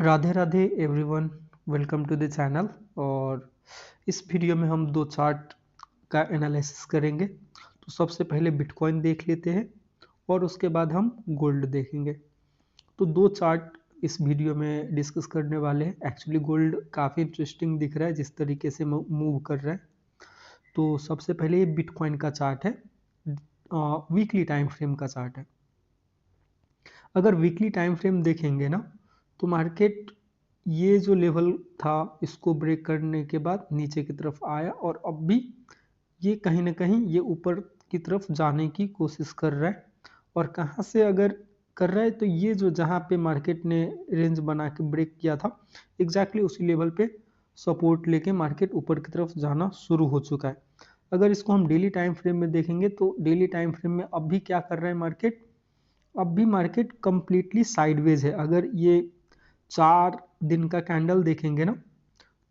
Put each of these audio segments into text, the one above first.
Radhe Radhe everyone, welcome to the channel. और इस video में हम दो चार्ट का एनालिसिस करेंगे। तो सबसे पहले बिटकॉइन देख लेते हैं और उसके बाद हम गोल्ड देखेंगे। तो दो चार्ट इस वीडियो में डिस्कस करने वाले हैं। एक्चुअली गोल्ड काफ़ी इंटरेस्टिंग दिख रहा है जिस तरीके से मूव कर रहा है। तो सबसे पहले ये बिटकॉइन का चार्ट है, वीकली टाइम फ्रेम का चार्ट है। अगर वीकली टाइम फ्रेम देखेंगे ना, तो मार्केट ये जो लेवल था इसको ब्रेक करने के बाद नीचे की तरफ आया और अब भी ये कहीं ना कहीं ये ऊपर की तरफ जाने की कोशिश कर रहा है। और कहाँ से अगर कर रहा है, तो ये जो जहाँ पे मार्केट ने रेंज बना के ब्रेक किया था, एग्जैक्टली उसी लेवल पे सपोर्ट लेके मार्केट ऊपर की तरफ जाना शुरू हो चुका है। अगर इसको हम डेली टाइम फ्रेम में देखेंगे तो डेली टाइम फ्रेम में अब भी क्या कर रहा है मार्केट, अब भी मार्केट कंप्लीटली साइडवेज है। अगर ये 4 दिन का कैंडल देखेंगे ना,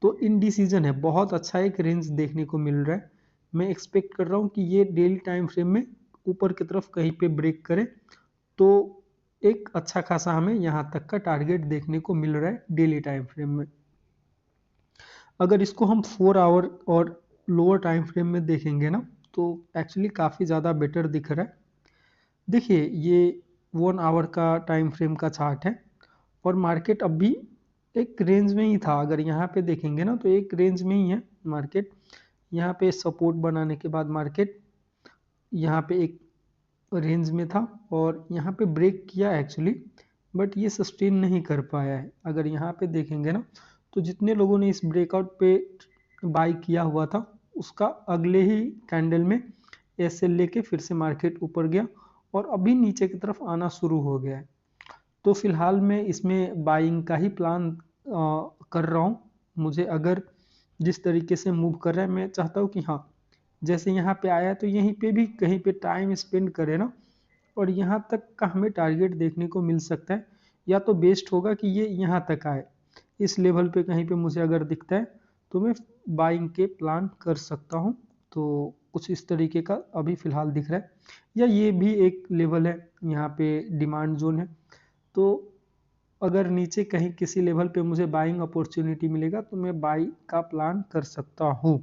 तो इनडिसीजन है, बहुत अच्छा एक रेंज देखने को मिल रहा है। मैं एक्सपेक्ट कर रहा हूँ कि ये डेली टाइम फ्रेम में ऊपर की तरफ कहीं पे ब्रेक करे तो एक अच्छा खासा हमें यहाँ तक का टारगेट देखने को मिल रहा है डेली टाइम फ्रेम में। अगर इसको हम 4 आवर और लोअर टाइम फ्रेम में देखेंगे ना, तो एक्चुअली काफ़ी ज़्यादा बेटर दिख रहा है। देखिए ये 1 आवर का टाइम फ्रेम का चार्ट है और मार्केट अब भी एक रेंज में ही था। अगर यहाँ पे देखेंगे ना, तो एक रेंज में ही है मार्केट। यहाँ पे सपोर्ट बनाने के बाद मार्केट यहाँ पे एक रेंज में था और यहाँ पे ब्रेक किया एक्चुअली, बट ये सस्टेन नहीं कर पाया है। अगर यहाँ पे देखेंगे ना, तो जितने लोगों ने इस ब्रेकआउट पे बाई किया हुआ था, उसका अगले ही कैंडल में एसएल लेके फिर से मार्केट ऊपर गया और अभी नीचे की तरफ आना शुरू हो गया है। तो फिलहाल मैं इसमें बाइंग का ही प्लान कर रहा हूँ। मुझे अगर जिस तरीके से मूव कर रहा है, मैं चाहता हूँ कि हाँ, जैसे यहाँ पे आया है तो यहीं पे भी कहीं पे टाइम स्पेंड करे ना, और यहाँ तक का हमें टारगेट देखने को मिल सकता है। या तो बेस्ट होगा कि ये यहाँ तक आए, इस लेवल पे कहीं पे मुझे अगर दिखता है तो मैं बाइंग के प्लान कर सकता हूँ। तो कुछ इस तरीके का अभी फ़िलहाल दिख रहा है, या ये भी एक लेवल है, यहाँ पे डिमांड जोन है। तो अगर नीचे कहीं किसी लेवल पे मुझे बाइंग अपॉर्चुनिटी मिलेगा तो मैं बाई का प्लान कर सकता हूँ।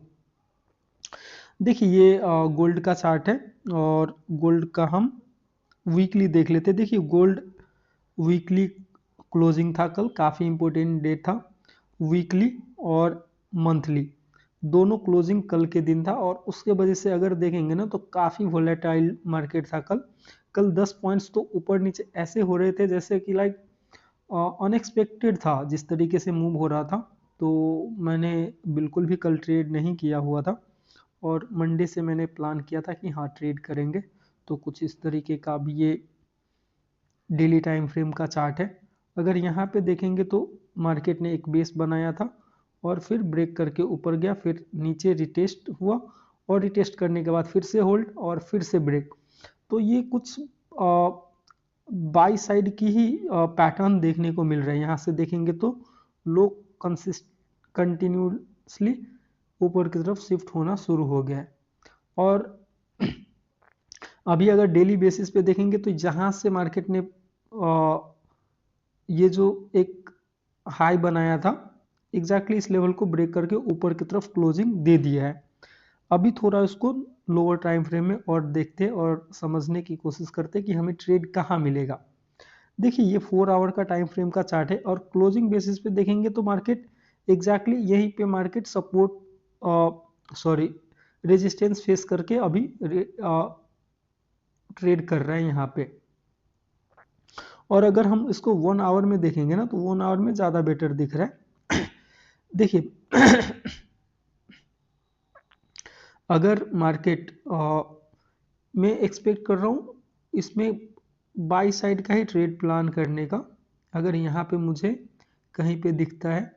देखिए ये गोल्ड का चार्ट है और गोल्ड का हम वीकली देख लेते हैं। देखिए गोल्ड वीकली क्लोजिंग था कल, काफ़ी इंपॉर्टेंट डे था। वीकली और मंथली दोनों क्लोजिंग कल के दिन था और उसके वजह से अगर देखेंगे ना, तो काफ़ी वोलेटाइल मार्केट था कल। कल 10 पॉइंट्स तो ऊपर नीचे ऐसे हो रहे थे जैसे कि लाइक अनएक्सपेक्टेड था जिस तरीके से मूव हो रहा था। तो मैंने बिल्कुल भी कल ट्रेड नहीं किया हुआ था और मंडे से मैंने प्लान किया था कि हाँ ट्रेड करेंगे। तो कुछ इस तरीके का भी ये डेली टाइम फ्रेम का चार्ट है। अगर यहाँ पे देखेंगे तो मार्केट ने एक बेस बनाया था और फिर ब्रेक करके ऊपर गया, फिर नीचे रिटेस्ट हुआ और रिटेस्ट करने के बाद फिर से होल्ड और फिर से ब्रेक। तो ये कुछ बाई साइड की ही पैटर्न देखने को मिल रहा है। यहाँ से देखेंगे तो लो कंटिन्यूसली ऊपर की तरफ शिफ्ट होना शुरू हो गया है। और अभी अगर डेली बेसिस पे देखेंगे तो जहाँ से मार्केट ने ये जो एक हाई बनाया था, एग्जैक्टली इस लेवल को ब्रेक करके ऊपर की तरफ क्लोजिंग दे दिया है। अभी थोड़ा इसको लोअर टाइम फ्रेम में और देखते और समझने की कोशिश करते कि हमें ट्रेड कहाँ मिलेगा। देखिए ये 4 आवर का टाइम फ्रेम का चार्ट है और क्लोजिंग बेसिस पे देखेंगे तो मार्केट एग्जैक्टली यहीं पे मार्केट सपोर्ट रेजिस्टेंस फेस करके अभी ट्रेड कर रहे हैं यहाँ पे। और अगर हम इसको 1 आवर में देखेंगे ना, तो 1 आवर में ज़्यादा बेटर दिख रहा है। देखिए अगर मार्केट मैं एक्सपेक्ट कर रहा हूँ इसमें बाई साइड का ही ट्रेड प्लान करने का। अगर यहाँ पे मुझे कहीं पे दिखता है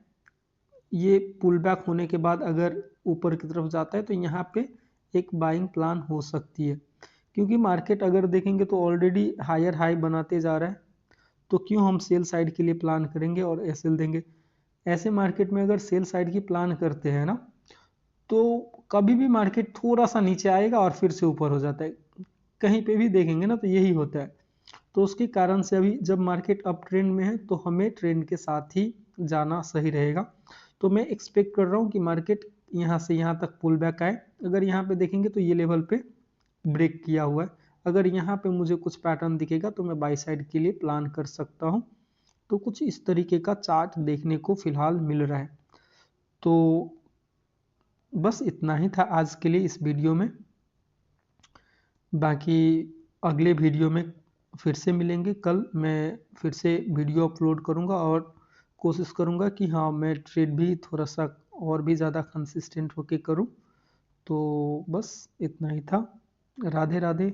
ये पुल बैक होने के बाद अगर ऊपर की तरफ जाता है, तो यहाँ पे एक बाइंग प्लान हो सकती है। क्योंकि मार्केट अगर देखेंगे तो ऑलरेडी हायर हाई बनाते जा रहा है, तो क्यों हम सेल साइड के लिए प्लान करेंगे और एसएल देंगे। ऐसे मार्केट में अगर सेल साइड की प्लान करते हैं ना, तो कभी भी मार्केट थोड़ा सा नीचे आएगा और फिर से ऊपर हो जाता है। कहीं पे भी देखेंगे ना तो यही होता है। तो उसके कारण से अभी जब मार्केट अप ट्रेंड में है तो हमें ट्रेंड के साथ ही जाना सही रहेगा। तो मैं एक्सपेक्ट कर रहा हूँ कि मार्केट यहाँ से यहाँ तक पुल बैक आए। अगर यहाँ पे देखेंगे तो ये लेवल पे ब्रेक किया हुआ है। अगर यहाँ पे मुझे कुछ पैटर्न दिखेगा तो मैं बाई साइड के लिए प्लान कर सकता हूँ। तो कुछ इस तरीके का चार्ट देखने को फिलहाल मिल रहा है। तो बस इतना ही था आज के लिए इस वीडियो में। बाकी अगले वीडियो में फिर से मिलेंगे। कल मैं फिर से वीडियो अपलोड करूँगा और कोशिश करूँगा कि हाँ मैं ट्रेड भी थोड़ा सा और भी ज़्यादा कंसिस्टेंट होके करूँ। तो बस इतना ही था। राधे राधे।